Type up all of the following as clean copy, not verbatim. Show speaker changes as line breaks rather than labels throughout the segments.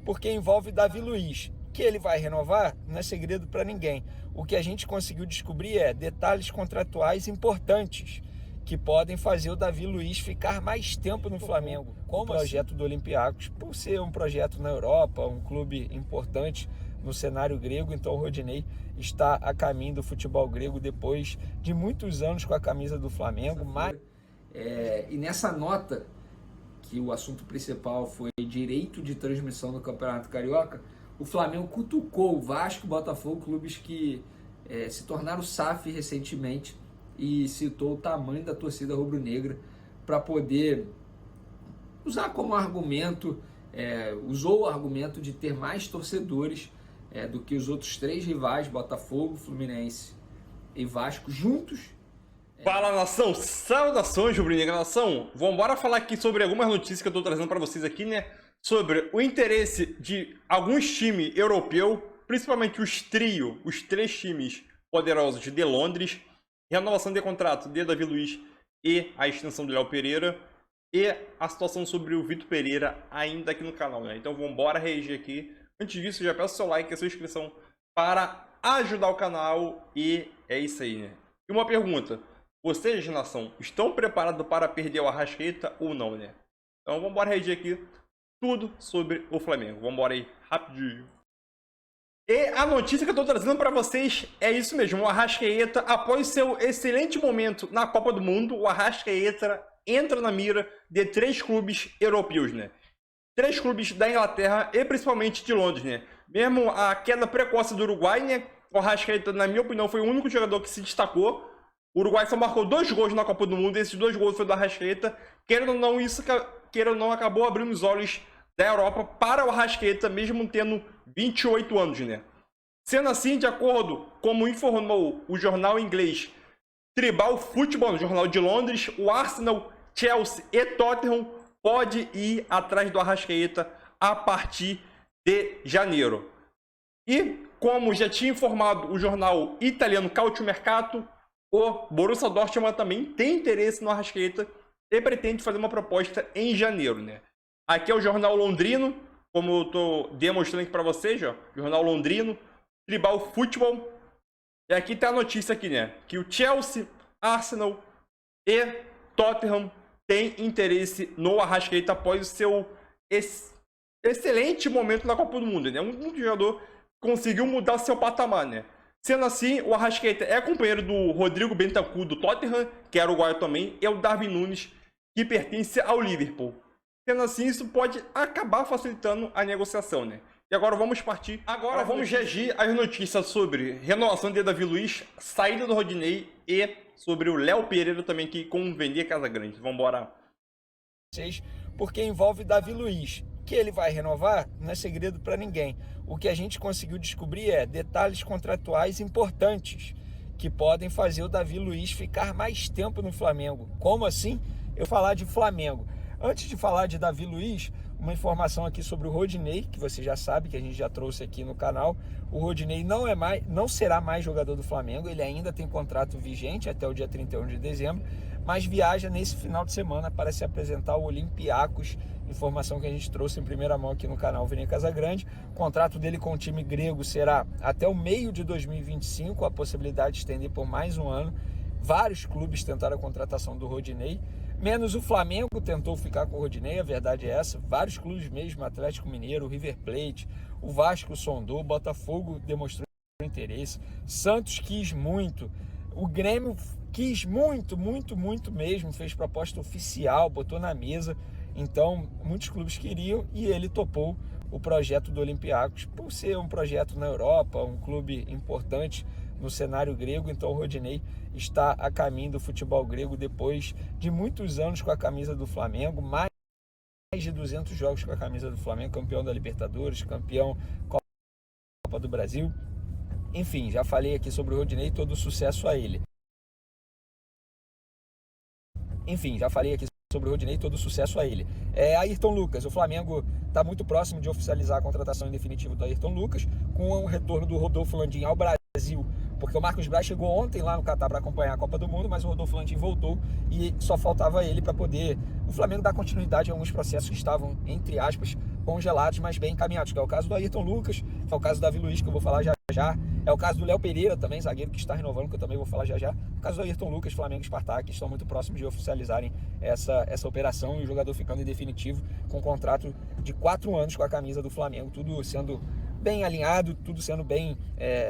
porque envolve Davi Luiz. Que ele vai renovar não é segredo para ninguém. O que a gente conseguiu descobrir é detalhes contratuais importantes que podem fazer o Davi Luiz ficar mais tempo no Flamengo. Como o projeto do Olympiacos, por ser um projeto na Europa, um clube importante no cenário grego, então o Rodinei está a caminho do futebol grego depois de muitos anos com a camisa do Flamengo. E nessa nota, que o assunto principal foi direito de transmissão do Campeonato Carioca, o Flamengo cutucou o Vasco, Botafogo, clubes que se tornaram SAF recentemente, e citou o tamanho da torcida rubro-negra para poder usar como argumento, usou o argumento de ter mais torcedores do que os outros três rivais, Botafogo, Fluminense e Vasco, juntos.
Fala, nação! Saudações, rubro-negra nação! Vamos embora falar aqui sobre algumas notícias que eu estou trazendo para vocês aqui, né? Sobre o interesse de alguns times europeus, principalmente os três times poderosos de Londres, renovação de contrato de Davi Luiz e a extensão do Léo Pereira, e a situação sobre o Vitor Pereira ainda aqui no canal, né? Então vamos embora reagir aqui. Antes disso, já peço seu like e a sua inscrição para ajudar o canal, e é isso aí, né? E uma pergunta: vocês, nação, estão preparados para perder o Arrascaeta ou não, né? Então vamos embora reagir aqui tudo sobre o Flamengo. Vamos embora aí, rapidinho. E a notícia que eu estou trazendo para vocês é isso mesmo. O Arrascaeta, após seu excelente momento na Copa do Mundo, o Arrascaeta entra na mira de três clubes europeus, né? Três clubes da Inglaterra e principalmente de Londres, né? Mesmo a queda precoce do Uruguai, né? O Arrascaeta, na minha opinião, foi o único jogador que se destacou. O Uruguai só marcou 2 gols na Copa do Mundo, e esses 2 gols foram do Arrascaeta. Querendo ou não, acabou abrindo os olhos da Europa para o Arrascaeta, mesmo tendo 28 anos, né? Sendo assim, de acordo com como informou o jornal inglês Tribal Football, no jornal de Londres, o Arsenal, Chelsea e Tottenham pode ir atrás do Arrascaeta a partir de janeiro. E, como já tinha informado o jornal italiano Calciomercato, o Borussia Dortmund também tem interesse no Arrascaeta e pretende fazer uma proposta em janeiro, né? Aqui é o jornal londrino, como eu estou demonstrando aqui para vocês, ó, jornal londrino, Tribal Football. E aqui tá a notícia aqui, né? Que o Chelsea, Arsenal e Tottenham têm interesse no Arrascaeta após o seu excelente momento na Copa do Mundo, né? Um jogador que conseguiu mudar seu patamar, né? Sendo assim, o Arrascaeta é companheiro do Rodrigo Bentancur do Tottenham, que é uruguaio também, e o Darwin Núñez, que pertence ao Liverpool. Sendo assim, isso pode acabar facilitando a negociação, né? E agora vamos partir. Agora vamos reagir às notícias sobre renovação de Davi Luiz, saída do Rodinei e sobre o Léo Pereira também, que com vender Casa Grande. Vamos embora.
Porque envolve Davi Luiz. Que ele vai renovar não é segredo para ninguém. O que a gente conseguiu descobrir é detalhes contratuais importantes que podem fazer o Davi Luiz ficar mais tempo no Flamengo. Como assim? Eu falar de Flamengo. Antes de falar de Davi Luiz, uma informação aqui sobre o Rodinei, que você já sabe, que a gente já trouxe aqui no canal. O Rodinei não será mais jogador do Flamengo, ele ainda tem contrato vigente até o dia 31 de dezembro, mas viaja nesse final de semana para se apresentar ao Olympiacos, informação que a gente trouxe em primeira mão aqui no canal Vini Casagrande. O contrato dele com o time grego será até o meio de 2025, a possibilidade de estender por mais um ano. Vários clubes tentaram a contratação do Rodinei, menos o Flamengo tentou ficar com o Rodinei, a verdade é essa. Vários clubes mesmo, Atlético Mineiro, River Plate, o Vasco sondou, o Botafogo demonstrou interesse, Santos quis muito, o Grêmio quis muito mesmo, fez proposta oficial, botou na mesa. Então, muitos clubes queriam e ele topou o projeto do Olympiacos, por ser um projeto na Europa, um clube importante no cenário grego. Então o Rodinei está a caminho do futebol grego depois de muitos anos com a camisa do Flamengo, mais de 200 jogos com a camisa do Flamengo, campeão da Libertadores, campeão Copa do Brasil. Enfim, já falei aqui sobre o Rodinei, todo o sucesso a ele. Ayrton Lucas, o Flamengo está muito próximo de oficializar a contratação em definitivo do Ayrton Lucas, com o retorno do Rodolfo Landim ao Brasil, porque o Marcos Braz chegou ontem lá no Catar para acompanhar a Copa do Mundo, mas o Rodolfo Landim voltou e só faltava ele para poder o Flamengo dar continuidade a alguns processos que estavam, entre aspas, congelados, mas bem encaminhados, que é o caso do Ayrton Lucas, que é o caso do Davi Luiz, que eu vou falar já já, é o caso do Léo Pereira também, zagueiro que está renovando, que eu também vou falar já já, o caso do Ayrton Lucas, Flamengo e Spartak, que estão muito próximos de oficializarem essa operação e o jogador ficando em definitivo com um contrato de 4 anos com a camisa do Flamengo, tudo sendo bem alinhado, tudo sendo bem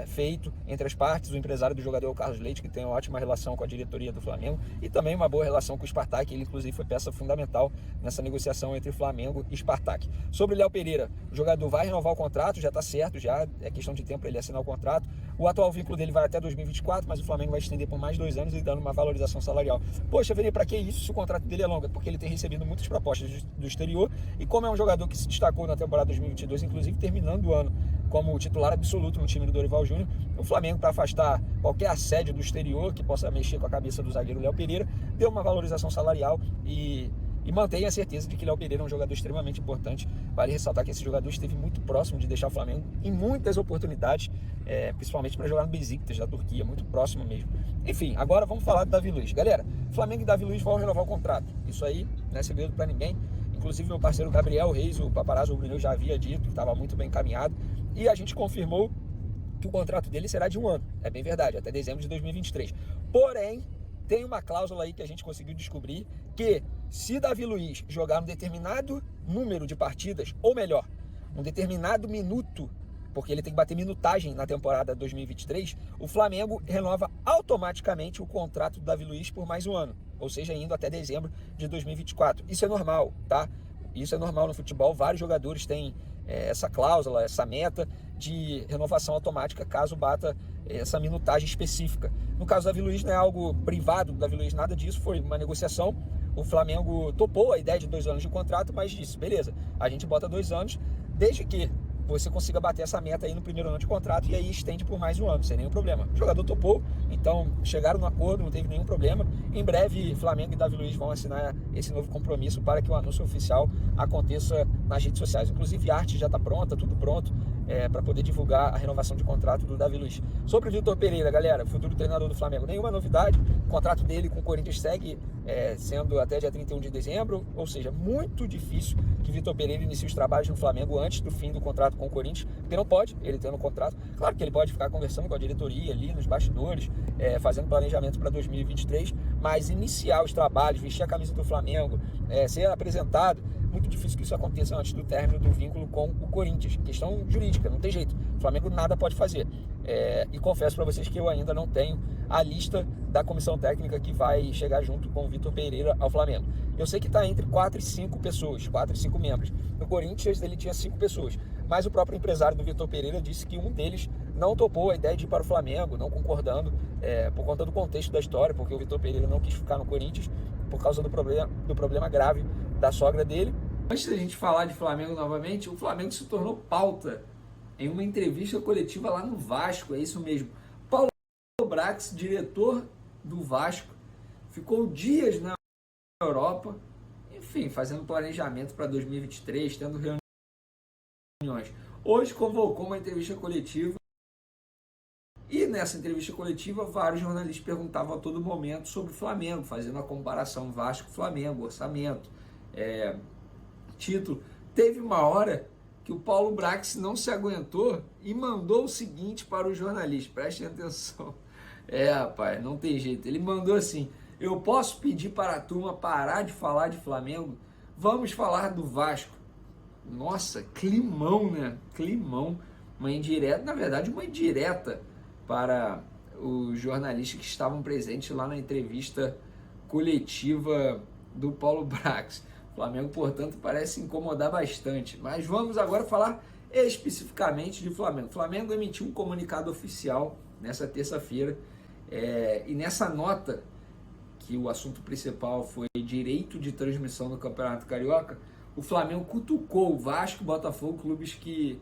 feito entre as partes. O empresário do jogador é o Carlos Leite, que tem uma ótima relação com a diretoria do Flamengo e também uma boa relação com o Spartak. Ele inclusive foi peça fundamental nessa negociação entre Flamengo e Spartak. Sobre o Léo Pereira, o jogador vai renovar o contrato, já está certo, já é questão de tempo para ele assinar o contrato. O atual vínculo dele vai até 2024, mas o Flamengo vai estender por mais 2 anos e dando uma valorização salarial. Poxa, Vini, para que isso se o contrato dele é longo? Porque ele tem recebido muitas propostas do exterior e como é um jogador que se destacou na temporada 2022, inclusive terminando o ano como titular absoluto no time do Dorival Júnior, o Flamengo, para afastar qualquer assédio do exterior que possa mexer com a cabeça do zagueiro Léo Pereira, deu uma valorização salarial e mantém a certeza de que Léo Pereira é um jogador extremamente importante. Vale ressaltar que esse jogador esteve muito próximo de deixar o Flamengo em muitas oportunidades, principalmente para jogar no Besiktas da Turquia, muito próximo mesmo. Enfim, agora vamos falar do Davi Luiz. Galera, Flamengo e Davi Luiz vão renovar o contrato. Isso aí não é segredo para ninguém. Inclusive meu parceiro Gabriel Reis, o paparazzo rubro-negro, já havia dito que estava muito bem encaminhado. E a gente confirmou que o contrato dele será de 1 ano. É bem verdade, até dezembro de 2023. Porém, tem uma cláusula aí que a gente conseguiu descobrir que se Davi Luiz jogar um determinado número de partidas, ou melhor, um determinado minuto, porque ele tem que bater minutagem na temporada 2023, o Flamengo renova automaticamente o contrato do Davi Luiz por mais 1 ano, ou seja, indo até dezembro de 2024. Isso é normal, tá? Isso é normal no futebol, vários jogadores têm essa cláusula, essa meta de renovação automática caso bata essa minutagem específica. No caso do Davi Luiz não é algo privado do Davi Luiz, nada disso, foi uma negociação. O Flamengo topou a ideia de 2 anos de contrato, mas disse, beleza, a gente bota 2 anos, desde que você consiga bater essa meta aí no primeiro ano de contrato e aí estende por mais 1 ano, sem nenhum problema. O jogador topou, então chegaram no acordo, não teve nenhum problema. Em breve, Flamengo e Davi Luiz vão assinar esse novo compromisso para que o anúncio oficial aconteça nas redes sociais. Inclusive, a arte já está pronta, tudo pronto, para poder divulgar a renovação de contrato do Davi Luiz. Sobre o Vitor Pereira, galera, futuro treinador do Flamengo, nenhuma novidade. O contrato dele com o Corinthians segue sendo até dia 31 de dezembro, ou seja, muito difícil que Vitor Pereira inicie os trabalhos no Flamengo antes do fim do contrato com o Corinthians, porque não pode, ele tendo um contrato. Claro que ele pode ficar conversando com a diretoria ali nos bastidores, fazendo planejamento para 2023, mas iniciar os trabalhos, vestir a camisa do Flamengo, ser apresentado, muito difícil que isso aconteça antes do término do vínculo com o Corinthians. Questão jurídica, não tem jeito. O Flamengo nada pode fazer. E confesso para vocês que eu ainda não tenho a lista da comissão técnica que vai chegar junto com o Vitor Pereira ao Flamengo. Eu sei que está entre 4 e 5 pessoas, 4 e 5 membros. No Corinthians ele tinha 5 pessoas, mas o próprio empresário do Vitor Pereira disse que um deles não topou a ideia de ir para o Flamengo, não concordando por conta do contexto da história, porque o Vitor Pereira não quis ficar no Corinthians por causa do problema grave da sogra dele. Antes da gente falar de Flamengo novamente, o Flamengo se tornou pauta em uma entrevista coletiva lá no Vasco, é isso mesmo. Paulo Brax, diretor do Vasco, ficou dias na Europa, enfim, fazendo planejamento para 2023, tendo reuniões. Hoje convocou uma entrevista coletiva e nessa entrevista coletiva vários jornalistas perguntavam a todo momento sobre o Flamengo, fazendo a comparação Vasco-Flamengo, orçamento, título. Teve uma hora que o Paulo Brax não se aguentou e mandou o seguinte para os jornalistas, prestem atenção. Rapaz, não tem jeito. Ele mandou assim: eu posso pedir para a turma parar de falar de Flamengo? Vamos falar do Vasco. Nossa, climão, né? Climão. Uma indireta, na verdade, uma indireta para os jornalistas que estavam presentes lá na entrevista coletiva do Paulo Brax. O Flamengo, portanto, parece incomodar bastante. Mas vamos agora falar especificamente de Flamengo. O Flamengo emitiu um comunicado oficial nessa terça-feira. E nessa nota, que o assunto principal foi direito de transmissão do Campeonato Carioca, o Flamengo cutucou o Vasco, Botafogo, clubes que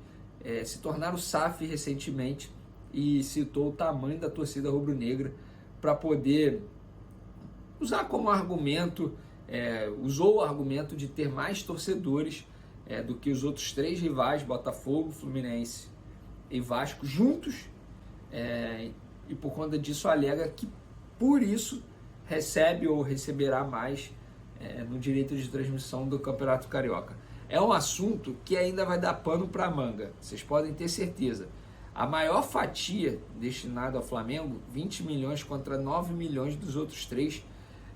se tornaram SAF recentemente, e citou o tamanho da torcida rubro-negra para poder usar como argumento, usou o argumento de ter mais torcedores do que os outros 3 rivais, Botafogo, Fluminense e Vasco, juntos, e por conta disso alega que por isso recebe ou receberá mais no direito de transmissão do Campeonato Carioca. é um assunto que ainda vai dar pano para manga, vocês podem ter certeza. A maior fatia destinada ao Flamengo, 20 milhões contra 9 milhões dos outros três,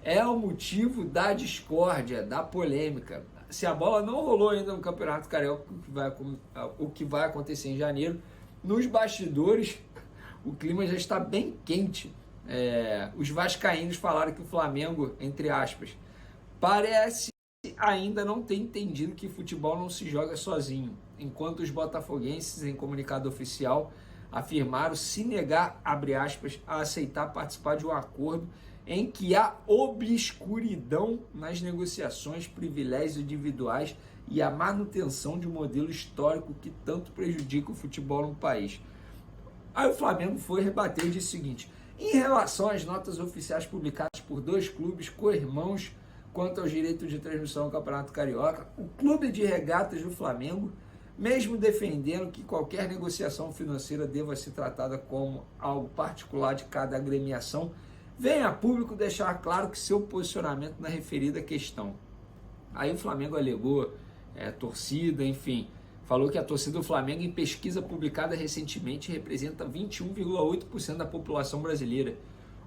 é o motivo da discórdia, da polêmica. Se a bola não rolou ainda no Campeonato Carioca, o que vai acontecer em janeiro, nos bastidores o clima já está bem quente. Os vascaínos falaram que o Flamengo, entre aspas, parece ainda não ter entendido que futebol não se joga sozinho, enquanto os botafoguenses, em comunicado oficial, afirmaram se negar, abre aspas, a aceitar participar de um acordo em que há obscuridão nas negociações, privilégios individuais e a manutenção de um modelo histórico que tanto prejudica o futebol no país. Aí o Flamengo foi rebater e disse o seguinte: em relação às notas oficiais publicadas por dois clubes co-irmãos quanto aos direitos de transmissão do Campeonato Carioca, o Clube de Regatas do Flamengo, mesmo defendendo que qualquer negociação financeira deva ser tratada como algo particular de cada agremiação, vem a público deixar claro que seu posicionamento na referida questão. Aí o Flamengo alegou torcida, enfim, falou que a torcida do Flamengo, em pesquisa publicada recentemente, representa 21,8% da população brasileira.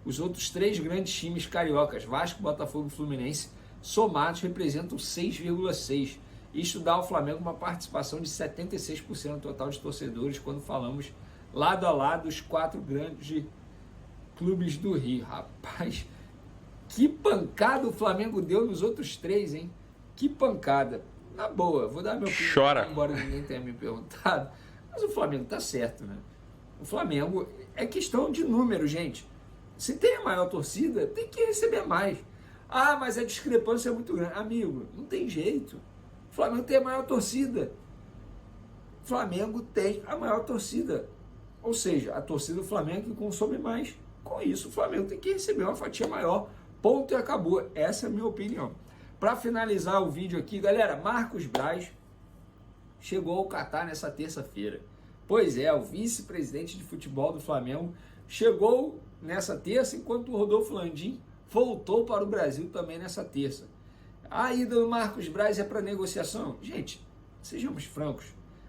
Os outros três grandes times cariocas, Vasco, Botafogo e Fluminense, somados representam 6,6%. Isto dá ao Flamengo uma participação de 76% no total de torcedores, quando falamos lado a lado os quatro grandes clubes do Rio. Rapaz, que pancada o Flamengo deu nos outros três, hein? Que pancada. Na boa, vou dar meu opinião,
chora,
embora ninguém tenha me perguntado, mas o Flamengo tá certo, né? O Flamengo é questão de número, gente. Se tem a maior torcida, tem que receber mais. Ah, mas a discrepância é muito grande. Amigo, não tem jeito. O Flamengo tem a maior torcida. O Flamengo tem a maior torcida. Ou seja, a torcida do Flamengo que consome mais. Com isso, o Flamengo tem que receber uma fatia maior. Ponto e acabou. Essa é a minha opinião. Para finalizar o vídeo aqui, galera, Marcos Braz chegou ao Catar nessa terça-feira. Pois é, o vice-presidente de futebol do Flamengo chegou nessa terça, enquanto o Rodolfo Landim voltou para o Brasil também nessa terça. A ida do Marcos Braz é para negociação? Gente, sejamos francos,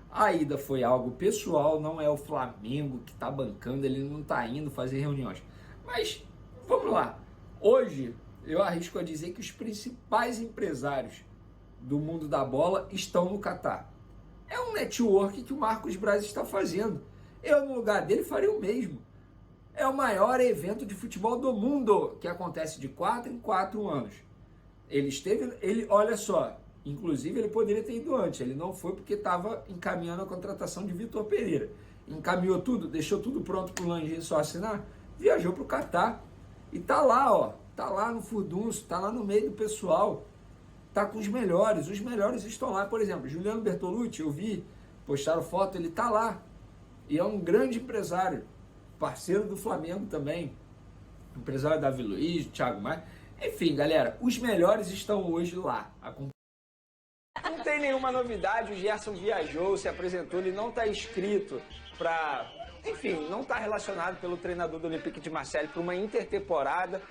a ida foi algo pessoal, não é o Flamengo que está bancando, ele não está indo fazer reuniões. Mas, vamos lá, hoje eu arrisco a dizer que os principais empresários do mundo da bola estão no Catar. É um network que o Marcos Braz está fazendo. Eu, no lugar dele, faria o mesmo. É o maior evento de futebol do mundo, que acontece de 4 em 4 anos. Olha só, inclusive ele poderia ter ido antes, ele não foi porque estava encaminhando a contratação de Vitor Pereira. Encaminhou tudo, deixou tudo pronto para o Landim só assinar, viajou para o Catar e tá lá, ó, tá lá no furdunço, tá lá no meio do pessoal, tá com os melhores estão lá. Por exemplo, Juliano Bertolucci, eu vi, postaram foto, ele tá lá, e é um grande empresário, parceiro do Flamengo também, empresário Davi Luiz, Thiago Maia. Enfim, galera, os melhores estão hoje lá. Não tem nenhuma novidade, o Gerson viajou, se apresentou, ele não está inscrito para... Enfim, não está relacionado pelo treinador do Olympique de Marseille para uma intertemporada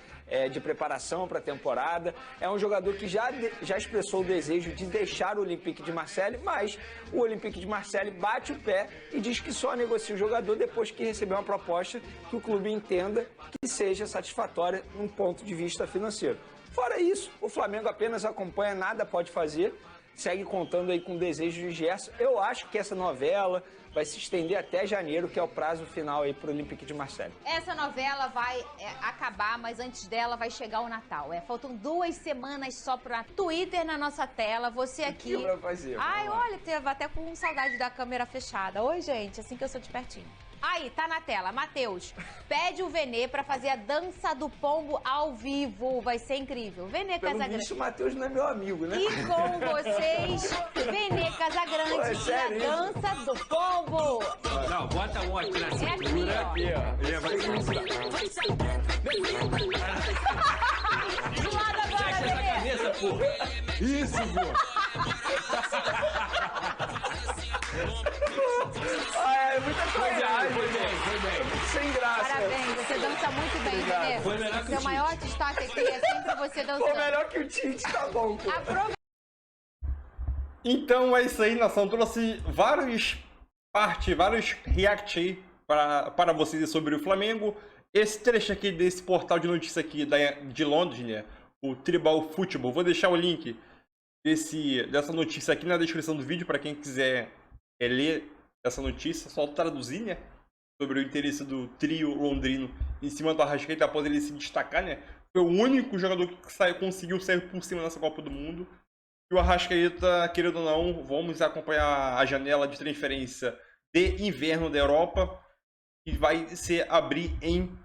de preparação para a temporada. É um jogador que já expressou o desejo de deixar o Olympique de Marseille, mas o Olympique de Marseille bate o pé e diz que só negocia o jogador depois que receber uma proposta que o clube entenda que seja satisfatória num ponto de vista financeiro. Fora isso, o Flamengo apenas acompanha, nada pode fazer, segue contando aí com o desejo de Gerson. Eu acho que essa novela vai se estender até janeiro, que é o prazo final aí para o Olympique de Marseille.
Essa novela vai acabar, mas antes dela vai chegar o Natal. Faltam 2 semanas só para Twitter na nossa tela. Você aqui...
O que vai fazer?
Ai, olha, teve até com saudade da câmera fechada. Oi, gente, assim que eu sou de pertinho. Aí, tá na tela. Matheus, pede o Venê pra fazer a dança do pombo ao vivo. Vai ser incrível. Venê Casagrande.
Isso, o Matheus não é meu amigo, né?
E com vocês, Venê Casagrande e a dança do pombo.
Não, bota um aqui na cintura.
Aqui, ó. Do lado agora, Venê.
Cabeça, porra. Isso, porra.
É muita coragem,
foi bem.
sem graça.
Parabéns, você dança muito bem, Venê.
Foi melhor que o
Seu
Tite.
maior destaque aqui é sempre você dançando.
Pô, melhor que o Tite, tá bom, pô.
Então é isso aí, nação. Trouxe vários react aí para vocês sobre o Flamengo. Esse trecho aqui desse portal de notícias aqui de Londres, né? O Tribal Football. Vou deixar o link dessa notícia aqui na descrição do vídeo para quem quiser ler essa notícia. Só traduzir, né? Sobre o interesse do trio londrino em cima do Arrascaeta após ele se destacar, né? Foi o único jogador que conseguiu sair por cima nessa Copa do Mundo. E o Arrascaeta, querido ou não, vamos acompanhar a janela de transferência de inverno da Europa, que vai se abrir em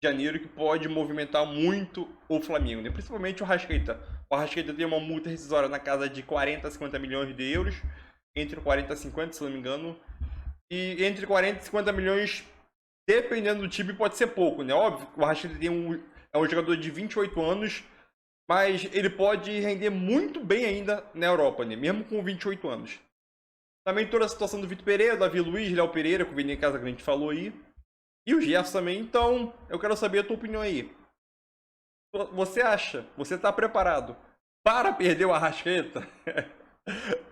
janeiro, que pode movimentar muito o Flamengo, né? Principalmente o Arrascaeta. O Arrascaeta tem uma multa rescisória na casa de 40 a 50 milhões de euros, entre 40 e 50, se não me engano. E entre 40 e 50 milhões, dependendo do time, pode ser pouco, né? Óbvio que o Arrascaeta é um jogador de 28 anos, mas ele pode render muito bem ainda na Europa, né? Mesmo com 28 anos. Também toda a situação do Vitor Pereira, Davi Luiz, Léo Pereira, que o Vini Casagrande falou aí. E o Gerson também. Então, eu quero saber a tua opinião aí. Você está preparado para perder o Arrascaeta?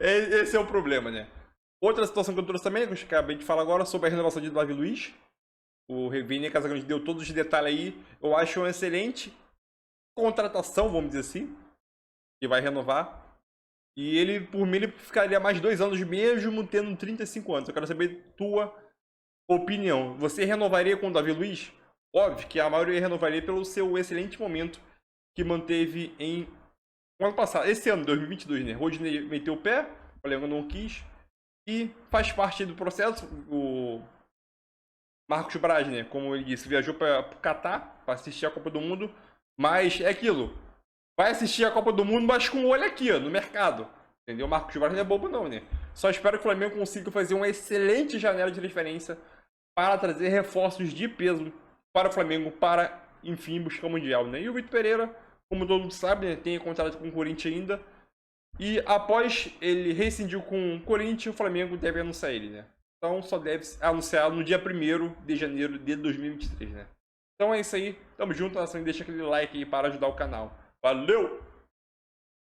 Esse é o problema, né? Outra situação que eu trouxe também, que eu acabei de falar agora, sobre a renovação de Davi Luiz. O Vini Casagrande deu todos os detalhes aí. Eu acho uma excelente contratação, vamos dizer assim, que vai renovar. E ele, por mim, ele ficaria mais 2 anos mesmo tendo 35 anos. Eu quero saber tua opinião. Você renovaria com o Davi Luiz? Óbvio que a maioria renovaria pelo seu excelente momento que manteve no ano passado, esse ano, 2022, né? Rodinei meteu o pé, o Flamengo não quis. E faz parte do processo. O Marcos Braz, né? Como ele disse, viajou para o Catar para assistir a Copa do Mundo. Mas é aquilo. Vai assistir a Copa do Mundo, mas com o olho aqui, ó, no mercado. Entendeu? O Marcos Braz não é bobo não, né? Só espero que o Flamengo consiga fazer uma excelente janela de transferência para trazer reforços de peso para o Flamengo, para, enfim, buscar o Mundial, né? E o Vitor Pereira, como todo mundo sabe, né, tem contrato com o Corinthians ainda. E após ele rescindiu com o Corinthians, o Flamengo deve anunciar ele, né? Então só deve anunciar no dia 1º de janeiro de 2023, né? Então é isso aí. Tamo junto, nação. Deixa aquele like aí para ajudar o canal. Valeu!